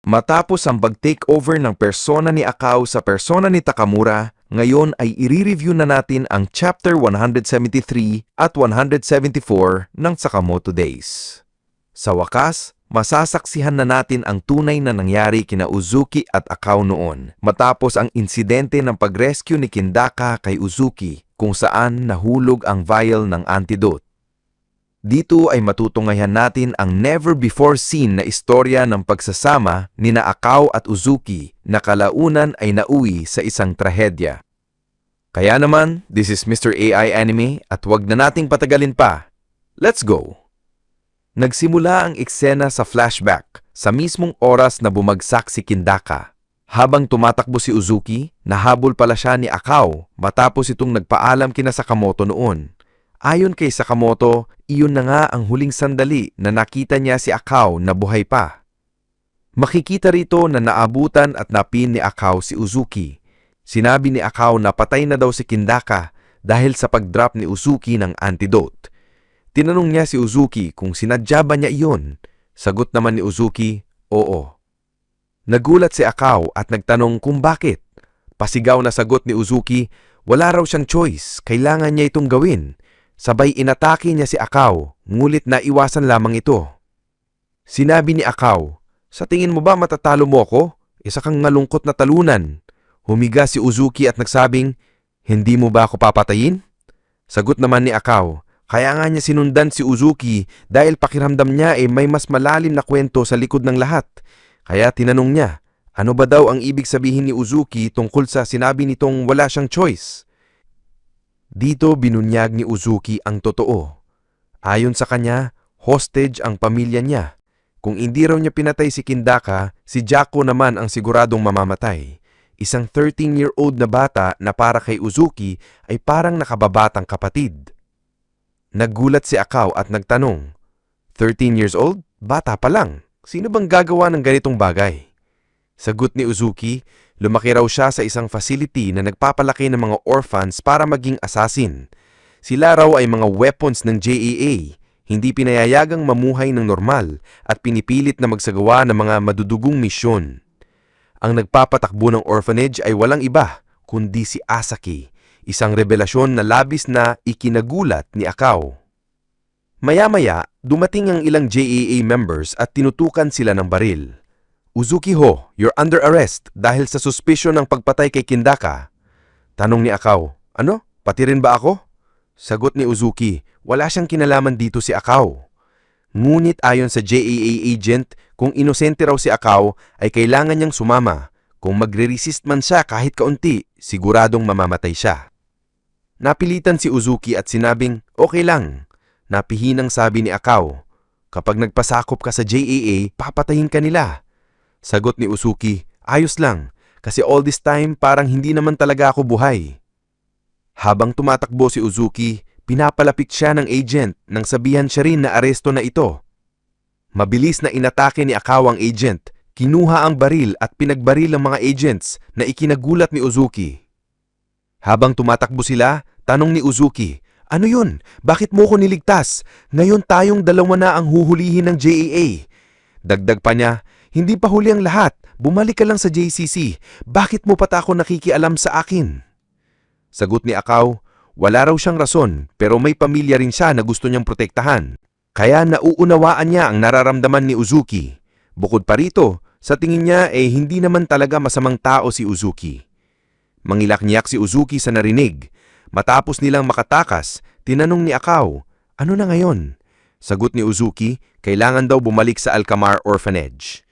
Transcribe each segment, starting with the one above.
Matapos ang pag-takeover ng persona ni Akao sa persona ni Takamura, ngayon ay i-review na natin ang Chapter 173 at 174 ng Sakamoto Days. Sa wakas, masasaksihan na natin ang tunay na nangyari kina Uzuki at Akao noon matapos ang insidente ng pag-rescue ni Kindaka kay Uzuki kung saan nahulog ang vial ng antidote. Dito ay matutunghayan natin ang never-before-seen na istorya ng pagsasama nina Akao at Uzuki na kalaunan ay nauwi sa isang trahedya. Kaya naman, this is Mr. AI Anime at wag na nating patagalin pa. Let's go! Nagsimula ang eksena sa flashback sa mismong oras na bumagsak si Kindaka. Habang tumatakbo si Uzuki, nahabol pala siya ni Akao matapos itong nagpaalam kina Sakamoto noon. Ayon kay Sakamoto, iyon na nga ang huling sandali na nakita niya si Akao na buhay pa. Makikita rito na naabutan at napin ni Akao si Uzuki. Sinabi ni Akao na patay na daw si Kindaka dahil sa pag-drop ni Uzuki ng antidote. Tinanong niya si Uzuki kung sinadya ba niya iyon. Sagot naman ni Uzuki, oo. Nagulat si Akao at nagtanong kung bakit. Pasigaw na sagot ni Uzuki, wala raw siyang choice, kailangan niya itong gawin. Sabay inatake niya si Akao, ngulit na iwasan lamang ito. Sinabi ni Akao, sa tingin mo ba matatalo mo ako? Isa kang malungkot na talunan. Humiga si Uzuki at nagsabing, hindi mo ba ako papatayin? Sagot naman ni Akao, kaya nga niya sinundan si Uzuki dahil pakiramdam niya may mas malalim na kwento sa likod ng lahat. Kaya tinanong niya, ano ba daw ang ibig sabihin ni Uzuki tungkol sa sinabi nitong wala siyang choice? Dito binunyag ni Uzuki ang totoo. Ayon sa kanya, hostage ang pamilya niya. Kung hindi raw niya pinatay si Kindaka, si Jaco naman ang siguradong mamamatay. Isang 13-year-old na bata na para kay Uzuki ay parang nakababatang kapatid. Naggulat si Akao at nagtanong, 13 years old? Bata pa lang. Sino bang gagawa ng ganitong bagay? Sagot ni Uzuki, lumaki raw siya sa isang facility na nagpapalaki ng mga orphans para maging assassin. Sila raw ay mga weapons ng JEA, hindi pinayayagang mamuhay ng normal at pinipilit na magsagawa ng mga madudugong misyon. Ang nagpapatakbo ng orphanage ay walang iba, kundi si Asaki, isang revelasyon na labis na ikinagulat ni Akao. Maya-maya, dumating ang ilang JEA members at tinutukan sila ng baril. Uzuki ho, you're under arrest dahil sa suspisyon ng pagpatay kay Kindaka. Tanong ni Akao, ano? Pati rin ba ako? Sagot ni Uzuki, wala siyang kinalaman dito si Akao. Ngunit ayon sa JEA agent, kung inosente raw si Akao ay kailangan niyang sumama. Kung magre-resist man siya kahit kaunti, siguradong mamamatay siya. Napilitan si Uzuki at sinabing, okay lang. Napihinang sabi ni Akao, kapag nagpasakop ka sa JEA, papatayin ka nila. Sagot ni Uzuki, ayos lang, kasi all this time parang hindi naman talaga ako buhay. Habang tumatakbo si Uzuki, pinapalapit siya ng agent nang sabihan siya rin na aresto na ito. Mabilis na inatake ni Akao ang agent, kinuha ang baril at pinagbaril ang mga agents na ikinagulat ni Uzuki. Habang tumatakbo sila, tanong ni Uzuki, ano yun? Bakit mo ko niligtas? Ngayon tayong dalawa na ang huhulihin ng JEA. Dagdag pa niya, hindi pa huli ang lahat. Bumalik ka lang sa JCC. Bakit mo pa ako nakikialam sa akin? Sagot ni Akao, wala raw siyang rason pero may pamilya rin siya na gusto niyang protektahan. Kaya nauunawaan niya ang nararamdaman ni Uzuki. Bukod pa rito, sa tingin niya hindi naman talaga masamang tao si Uzuki. Mangilak-niyak si Uzuki sa narinig. Matapos nilang makatakas, tinanong ni Akao, ano na ngayon? Sagot ni Uzuki, kailangan daw bumalik sa Alcamar Orphanage.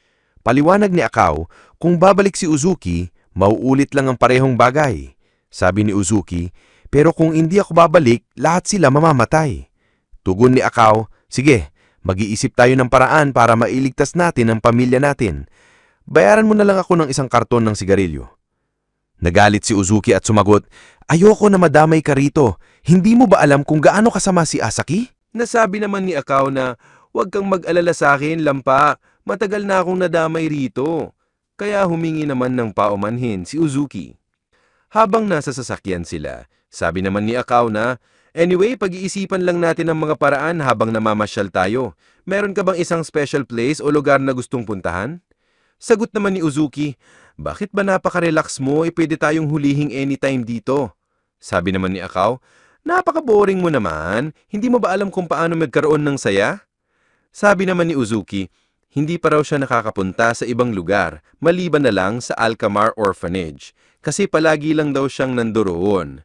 Paliwanag ni Akao, kung babalik si Uzuki, mauulit lang ang parehong bagay. Sabi ni Uzuki, pero kung hindi ako babalik, lahat sila mamamatay. Tugon ni Akao, sige, mag-iisip tayo ng paraan para mailigtas natin ang pamilya natin. Bayaran mo na lang ako ng isang karton ng sigarilyo. Nagalit si Uzuki at sumagot, ayoko na madamay ka rito. Hindi mo ba alam kung gaano kasama si Asaki? Nasabi naman ni Akao na, huwag kang mag-alala sa akin, lampa. Matagal na akong nadamay rito. Kaya humingi naman ng paumanhin si Uzuki. Habang nasa sasakyan sila, sabi naman ni Akao na, anyway, pag-iisipan lang natin ang mga paraan habang namamasyal tayo. Meron ka bang isang special place o lugar na gustong puntahan? Sagot naman ni Uzuki, bakit ba napaka-relax mo, pwede tayong hulihing anytime dito? Sabi naman ni Akao, napaka-boring mo naman, hindi mo ba alam kung paano magkaroon ng saya? Sabi naman ni Uzuki, hindi pa raw siya nakakapunta sa ibang lugar, maliban na lang sa Alcamar Orphanage, kasi palagi lang daw siyang nandoroon.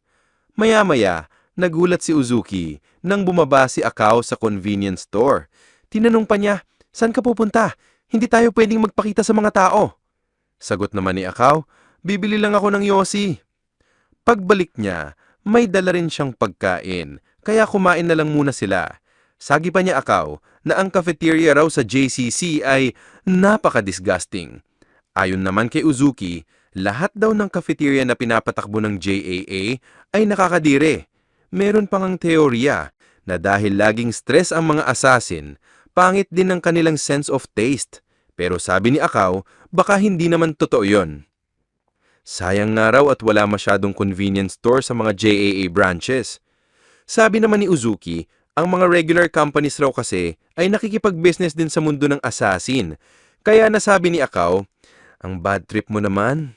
Maya-maya, nagulat si Uzuki nang bumaba si Akao sa convenience store. Tinanong pa niya, saan ka pupunta? Hindi tayo pwedeng magpakita sa mga tao. Sagot naman ni Akao, bibili lang ako ng yosi. Pagbalik niya, may dala rin siyang pagkain, kaya kumain na lang muna sila. Sagi pa niya Akao na ang cafeteria raw sa JCC ay napaka-disgusting. Ayon naman kay Uzuki, lahat daw ng cafeteria na pinapatakbo ng JAA ay nakakadire. Meron pang ang teorya na dahil laging stress ang mga assassin, pangit din ang kanilang sense of taste. Pero sabi ni Akao, baka hindi naman totoo yon. Sayang nga raw at wala masyadong convenience store sa mga JAA branches. Sabi naman ni Uzuki, ang mga regular companies raw kasi ay nakikipag-business din sa mundo ng assassin. Kaya nasabi ni Akao, ang bad trip mo naman.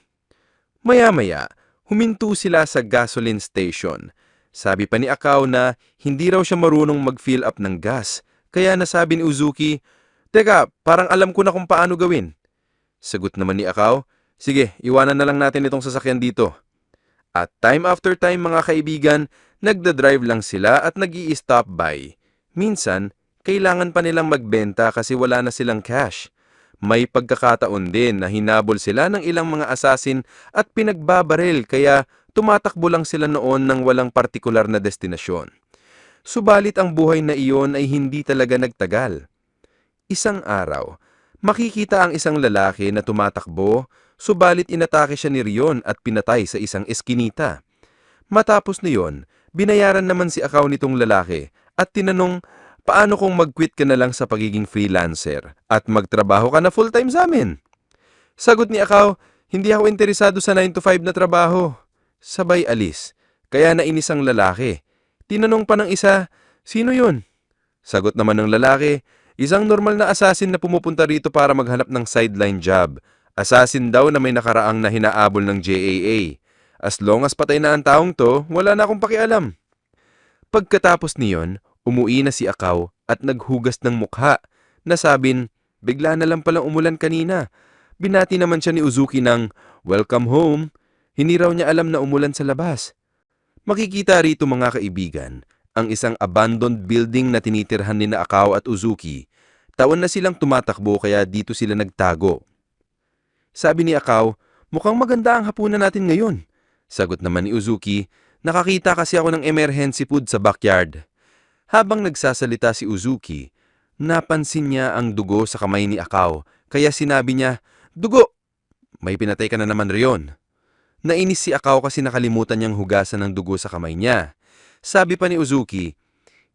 Maya-maya, huminto sila sa gasoline station. Sabi pa ni Akao na hindi raw siya marunong mag-fill up ng gas. Kaya nasabi ni Uzuki, teka, parang alam ko na kung paano gawin. Sagot naman ni Akao, sige, iwanan na lang natin itong sasakyan dito. At time after time mga kaibigan, nagda-drive lang sila at nag-i-stop by. Minsan, kailangan pa nilang magbenta kasi wala na silang cash. May pagkakataon din na hinabol sila ng ilang mga assassin at pinagbabaril kaya tumatakbo lang sila noon ng walang partikular na destinasyon. Subalit ang buhay na iyon ay hindi talaga nagtagal. Isang araw, makikita ang isang lalaki na tumatakbo, subalit inatake siya ni Rion at pinatay sa isang eskinita. Matapos niyon, binayaran naman si Akao nitong lalaki at tinanong, paano kung mag-quit ka na lang sa pagiging freelancer at magtrabaho ka na full-time sa amin? Sagot ni Akao, hindi ako interesado sa 9 to 5 na trabaho. Sabay alis, kaya nainis ang lalaki. Tinanong pa ng isa, sino yun? Sagot naman ng lalaki, isang normal na assassin na pumupunta rito para maghanap ng sideline job. Assassin daw na may nakaraang na hinaabol ng JAA. As long as patay na ang taong to, wala na akong pakialam. Pagkatapos niyon, umuwi na si Akao at naghugas ng mukha. Nasabing, bigla na lang palang umulan kanina. Binati naman siya ni Uzuki ng, welcome home. Hindi raw niya alam na umulan sa labas. Makikita rito mga kaibigan, ang isang abandoned building na tinitirhan ni Akao at Uzuki. Taon na silang tumatakbo kaya dito sila nagtago. Sabi ni Akao, mukhang maganda ang hapunan natin ngayon. Sagot naman ni Uzuki, nakakita kasi ako ng emergency food sa backyard. Habang nagsasalita si Uzuki, napansin niya ang dugo sa kamay ni Akao, kaya sinabi niya, dugo! May pinatay ka na naman Rion. Nainis si Akao kasi nakalimutan niyang hugasan ng dugo sa kamay niya. Sabi pa ni Uzuki,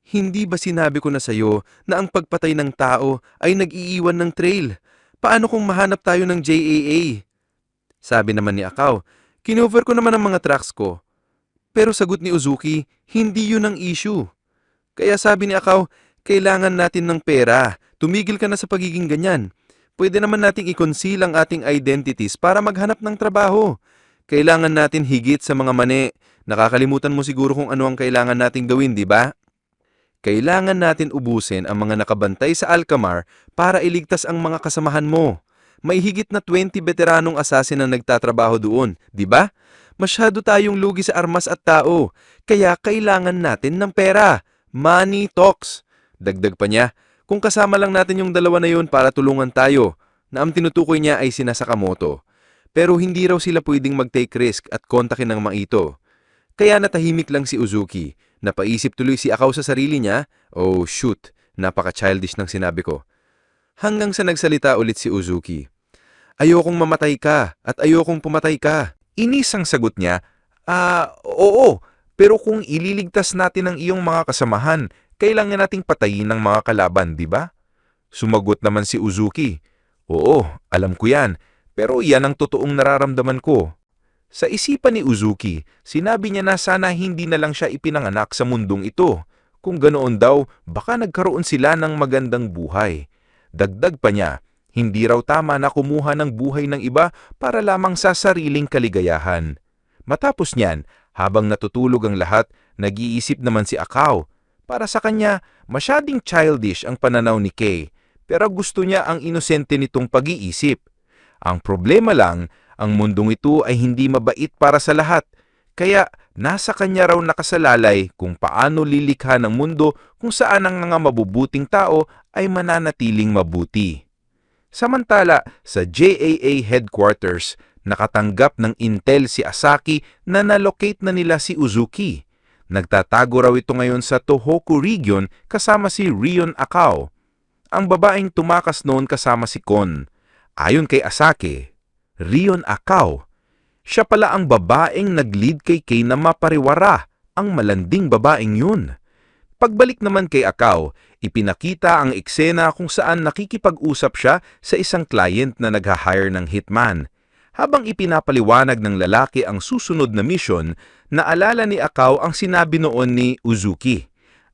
hindi ba sinabi ko na sa'yo na ang pagpatay ng tao ay nag-iiwan ng trail? Paano kung mahanap tayo ng JAA? Sabi naman ni Akao, kinover ko naman ang mga tracks ko. Pero sagot ni Uzuki, hindi yun ang issue. Kaya sabi ni Akao, kailangan natin ng pera. Tumigil ka na sa pagiging ganyan. Pwede naman nating i-conceal ang ating identities para maghanap ng trabaho. Kailangan natin higit sa mga mani. Nakakalimutan mo siguro kung ano ang kailangan nating gawin, di ba? Kailangan natin ubusin ang mga nakabantay sa Alcamar para iligtas ang mga kasamahan mo. May higit na 20 veteranong assassin na nagtatrabaho doon, di ba? Masyado tayong lugi sa armas at tao, kaya kailangan natin ng pera. Money talks. Dagdag pa niya, kung kasama lang natin yung dalawa na yun para tulungan tayo, na ang tinutukoy niya ay sina Sakamoto. Pero hindi raw sila pwedeng mag-take risk at kontakin ng mga ito. Kaya natahimik lang si Uzuki. Napaisip tuloy si Akao sa sarili niya, oh shoot, napaka-childish ng sinabi ko. Hanggang sa nagsalita ulit si Uzuki. Ayokong mamatay ka at ayokong pumatay ka. Inis ang sagot niya, oo, pero kung ililigtas natin ang iyong mga kasamahan, kailangan nating patayin ng mga kalaban, di ba? Sumagot naman si Uzuki, oo, alam ko yan, pero yan ang totoong nararamdaman ko. Sa isipan ni Uzuki, sinabi niya na sana hindi na lang siya ipinanganak sa mundong ito. Kung ganoon daw, baka nagkaroon sila ng magandang buhay. Dagdag pa niya, Hindi raw tama na kumuha ng buhay ng iba para lamang sa sariling kaligayahan. Matapos niyan, habang natutulog ang lahat, nag-iisip naman si Akao. Para sa kanya, masyading childish ang pananaw ni Kay, pero gusto niya ang inosente nitong pag-iisip. Ang problema lang, ang mundong ito ay hindi mabait para sa lahat, kaya nasa kanya raw nakasalalay kung paano lilikha ng mundo kung saan ang mga mabubuting tao ay mananatiling mabuti. Samantala, sa JAA headquarters, nakatanggap ng intel si Asaki na nalocate na nila si Uzuki. Nagtatago raw ito ngayon sa Tohoku region kasama si Rion Akao, ang babaeng tumakas noon kasama si Kon. Ayon kay Asaki, Rion Akao, siya pala ang babaeng nag-lead kay Kay na mapariwara, ang malanding babaeng yun. Pagbalik naman kay Akao, ipinakita ang eksena kung saan nakikipag-usap siya sa isang client na nag-hire ng hitman. Habang ipinapaliwanag ng lalaki ang susunod na mission, naalala ni Akao ang sinabi noon ni Uzuki.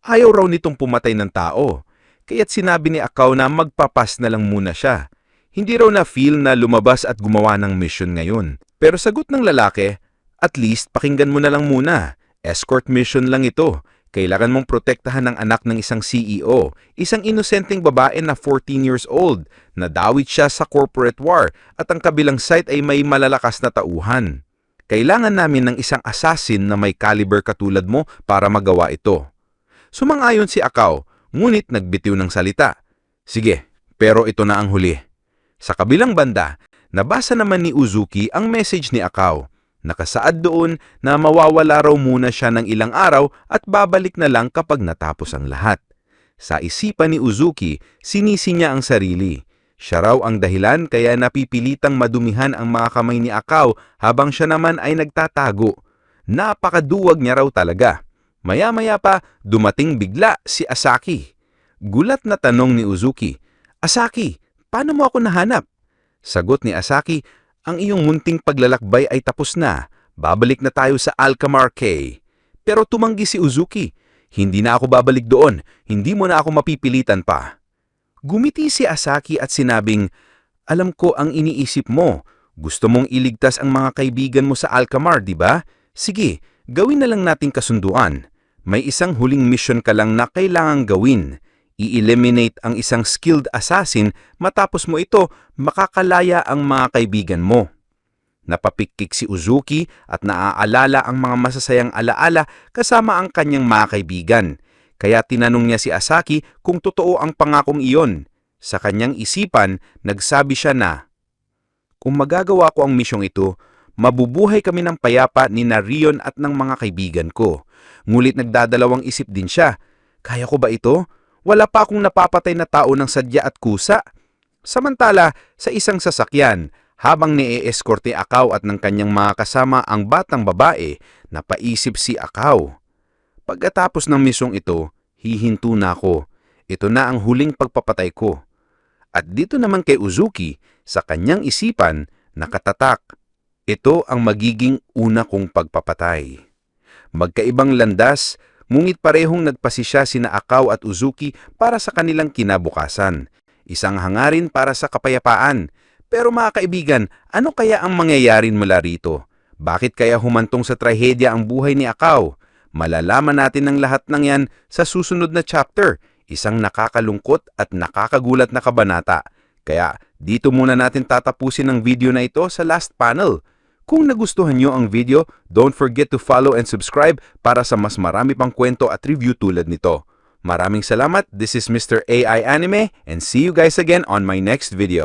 Ayaw raw nitong pumatay ng tao, kaya't sinabi ni Akao na magpapas na lang muna siya. Hindi raw na-feel na lumabas at gumawa ng mission ngayon. Pero sagot ng lalaki, at least pakinggan mo na lang muna. Escort mission lang ito. Kailangan mong protektahan ng anak ng isang CEO, isang inosenteng babae na 14 years old, nadawit siya sa corporate war at ang kabilang site ay may malalakas na tauhan. Kailangan namin ng isang assassin na may caliber katulad mo para magawa ito. Sumang-ayon si Akao, ngunit nagbitiw ng salita. Sige, pero ito na ang huli. Sa kabilang banda, nabasa naman ni Uzuki ang message ni Akao. Nakasaad doon na mawawala raw muna siya ng ilang araw at babalik na lang kapag natapos ang lahat. Sa isipan ni Uzuki, sinisi niya ang sarili. Siya raw ang dahilan kaya napipilitang madumihan ang mga kamay ni Akao habang siya naman ay nagtatago. Napakaduwag niya raw talaga. Maya-maya pa, dumating bigla si Asaki. Gulat na tanong ni Uzuki, "Asaki, paano mo ako nahanap?" Sagot ni Asaki, "Ang iyong munting paglalakbay ay tapos na. Babalik na tayo sa Alcamar Cay." Pero tumanggi si Uzuki, "Hindi na ako babalik doon. Hindi mo na ako mapipilitan pa." Gumiti si Asaki at sinabing, "Alam ko ang iniisip mo. Gusto mong iligtas ang mga kaibigan mo sa Alcamar, di ba? Sige, gawin na lang nating kasunduan. May isang huling mission ka lang na kailangang gawin. I-eliminate ang isang skilled assassin, matapos mo ito, makakalaya ang mga kaibigan mo." Napapikik si Uzuki at naaalala ang mga masasayang alaala kasama ang kanyang mga kaibigan. Kaya tinanong niya si Asaki kung totoo ang pangakong iyon. Sa kanyang isipan, nagsabi siya na, "Kung magagawa ko ang misyong ito, mabubuhay kami ng payapa ni Rion at ng mga kaibigan ko." Ngulit nagdadalawang isip din siya, "Kaya ko ba ito? Wala pa akong napapatay na tao ng sadya at kusa." Samantala, sa isang sasakyan, habang ni-escort ni Akao at ng kanyang mga kasama ang batang babae, napaisip si Akao, "Pagkatapos ng misyong ito, hihinto na ako. Ito na ang huling pagpapatay ko." At dito naman kay Uzuki, sa kanyang isipan, nakatatak, ito ang magiging una kong pagpapatay. Magkaibang landas, ngunit parehong nagpasisya sina Akao at Uzuki para sa kanilang kinabukasan. Isang hangarin para sa kapayapaan. Pero mga kaibigan, ano kaya ang mangyayari mula rito? Bakit kaya humantong sa trahedya ang buhay ni Akao? Malalaman natin ang lahat ng yan sa susunod na chapter, isang nakakalungkot at nakakagulat na kabanata. Kaya dito muna natin tatapusin ang video na ito sa last panel. Kung nagustuhan nyo ang video, don't forget to follow and subscribe para sa mas marami pang kwento at review tulad nito. Maraming salamat, this is Mr. AI Anime, and see you guys again on my next video.